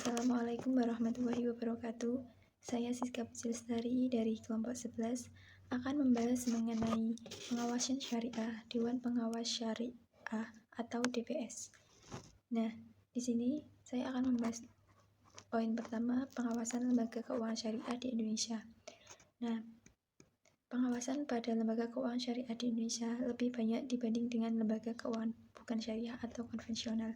Assalamualaikum warahmatullahi wabarakatuh. Saya Siska Puji dari kelompok 11 akan membahas mengenai pengawasan syariah, Dewan Pengawas Syariah atau DPS. Nah, di sini saya akan membahas poin pertama, pengawasan lembaga keuangan syariah di Indonesia. Nah, pengawasan pada lembaga keuangan syariah di Indonesia lebih banyak dibanding dengan lembaga keuangan bukan syariah atau konvensional.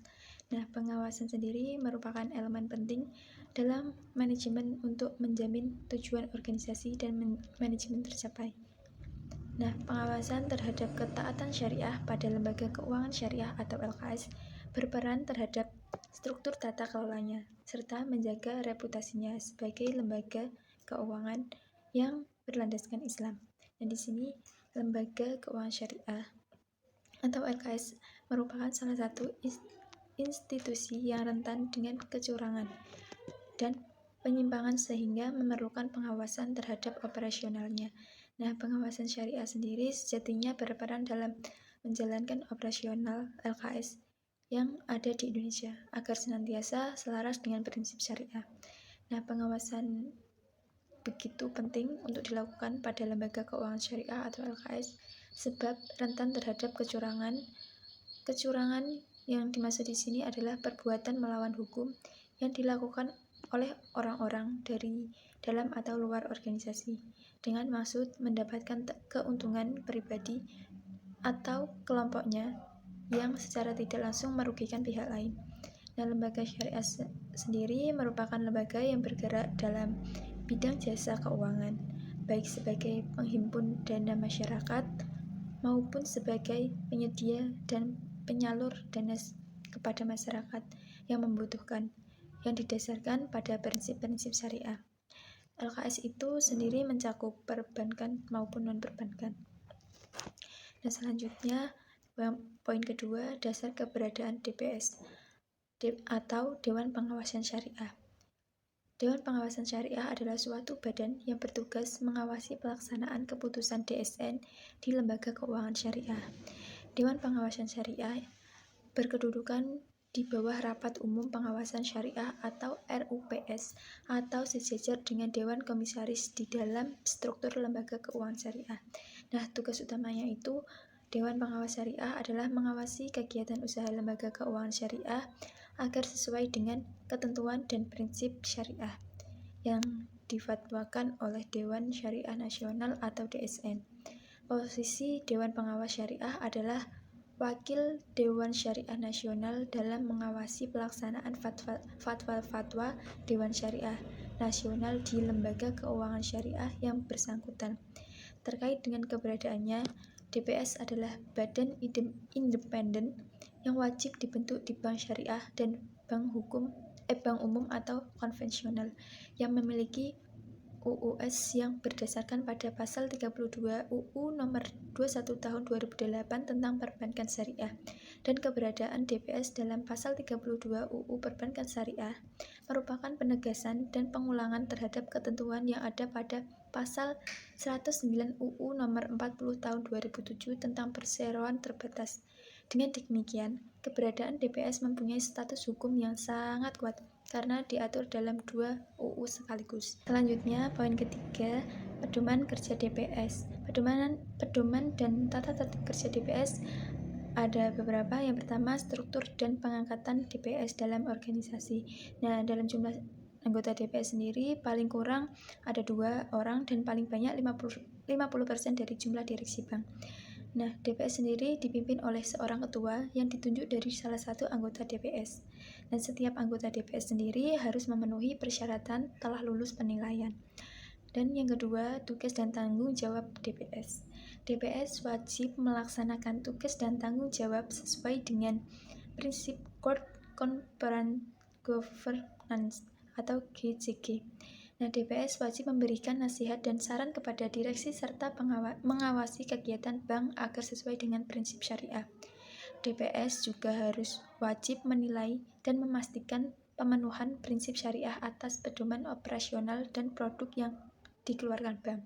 Nah, pengawasan sendiri merupakan elemen penting dalam manajemen untuk menjamin tujuan organisasi dan manajemen tercapai. Nah, pengawasan terhadap ketaatan syariah pada lembaga keuangan syariah atau LKS berperan terhadap struktur tata kelolanya, serta menjaga reputasinya sebagai lembaga keuangan yang berlandaskan Islam. Dan di sini, lembaga keuangan syariah atau LKS merupakan salah satu institusi yang rentan dengan kecurangan dan penyimpangan sehingga memerlukan pengawasan terhadap operasionalnya. Nah, pengawasan syariah sendiri sejatinya berperan dalam menjalankan operasional LKS yang ada di Indonesia agar senantiasa selaras dengan prinsip syariah. Nah, pengawasan begitu penting untuk dilakukan pada lembaga keuangan syariah atau LKS sebab rentan terhadap kecurangan. Kecurangan yang dimaksud di sini adalah perbuatan melawan hukum yang dilakukan oleh orang-orang dari dalam atau luar organisasi dengan maksud mendapatkan keuntungan pribadi atau kelompoknya yang secara tidak langsung merugikan pihak lain. Nah, lembaga syariah sendiri merupakan lembaga yang bergerak dalam bidang jasa keuangan, baik sebagai penghimpun dana masyarakat maupun sebagai penyedia dan penyalur dana kepada masyarakat yang membutuhkan, yang didasarkan pada prinsip-prinsip syariah. LKS itu sendiri mencakup perbankan maupun non-perbankan. Dan selanjutnya, poin kedua, dasar keberadaan DPS atau Dewan Pengawasan Syariah. Dewan Pengawasan Syariah adalah suatu badan yang bertugas mengawasi pelaksanaan keputusan DSN di lembaga keuangan syariah. Dewan Pengawasan Syariah berkedudukan di bawah Rapat Umum Pengawasan Syariah atau RUPS atau sejajar dengan Dewan Komisaris di dalam struktur lembaga keuangan syariah. Nah, tugas utamanya itu Dewan Pengawas Syariah adalah mengawasi kegiatan usaha lembaga keuangan syariah agar sesuai dengan ketentuan dan prinsip syariah yang difatwakan oleh Dewan Syariah Nasional atau DSN. Posisi Dewan Pengawas Syariah adalah wakil Dewan Syariah Nasional dalam mengawasi pelaksanaan fatwa-fatwa Dewan Syariah Nasional di lembaga keuangan syariah yang bersangkutan. Terkait dengan keberadaannya, DPS adalah badan independen yang wajib dibentuk di bank syariah dan bank umum atau konvensional yang memiliki UUS yang berdasarkan pada pasal 32 UU nomor 21 tahun 2008 tentang perbankan syariah, dan keberadaan DPS dalam pasal 32 UU perbankan syariah merupakan penegasan dan pengulangan terhadap ketentuan yang ada pada pasal 109 UU nomor 40 tahun 2007 tentang perseroan terbatas. Dengan demikian, keberadaan DPS mempunyai status hukum yang sangat kuat karena diatur dalam 2 UU sekaligus. Selanjutnya, poin ketiga, pedoman kerja DPS. Pedoman dan tata tertib kerja DPS ada beberapa. Yang pertama, struktur dan pengangkatan DPS dalam organisasi. Nah, dalam jumlah anggota DPS sendiri paling kurang ada 2 orang dan paling banyak 50% dari jumlah direksi bank. Nah, DPS sendiri dipimpin oleh seorang ketua yang ditunjuk dari salah satu anggota DPS. Dan setiap anggota DPS sendiri harus memenuhi persyaratan telah lulus penilaian. Dan yang kedua, tugas dan tanggung jawab DPS. DPS wajib melaksanakan tugas dan tanggung jawab sesuai dengan prinsip Corporate Governance atau GCG. Nah, DPS wajib memberikan nasihat dan saran kepada direksi serta mengawasi kegiatan bank agar sesuai dengan prinsip syariah. DPS juga harus wajib menilai dan memastikan pemenuhan prinsip syariah atas pedoman operasional dan produk yang dikeluarkan bank.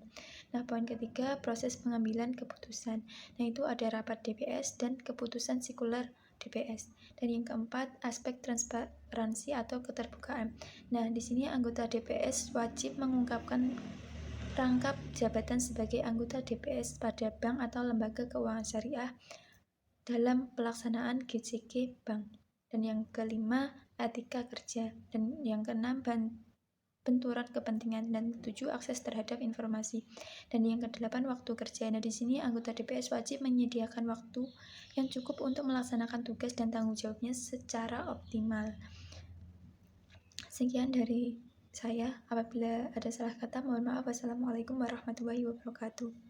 Nah, poin ketiga, proses pengambilan keputusan. Nah, itu ada rapat DPS dan keputusan sirkular DPS. Dan yang keempat, aspek transparansi atau keterbukaan. Nah, di sini anggota DPS wajib mengungkapkan rangkap jabatan sebagai anggota DPS pada bank atau lembaga keuangan syariah dalam pelaksanaan GCG bank. Dan yang kelima, etika kerja. Dan yang keenam, benturan kepentingan. Dan ketujuh, akses terhadap informasi. Dan yang kedelapan, waktu kerja. Nah, di sini anggota DPS wajib menyediakan waktu yang cukup untuk melaksanakan tugas dan tanggung jawabnya secara optimal. Sekian dari saya. Apabila ada salah kata, mohon maaf. Wassalamualaikum warahmatullahi wabarakatuh.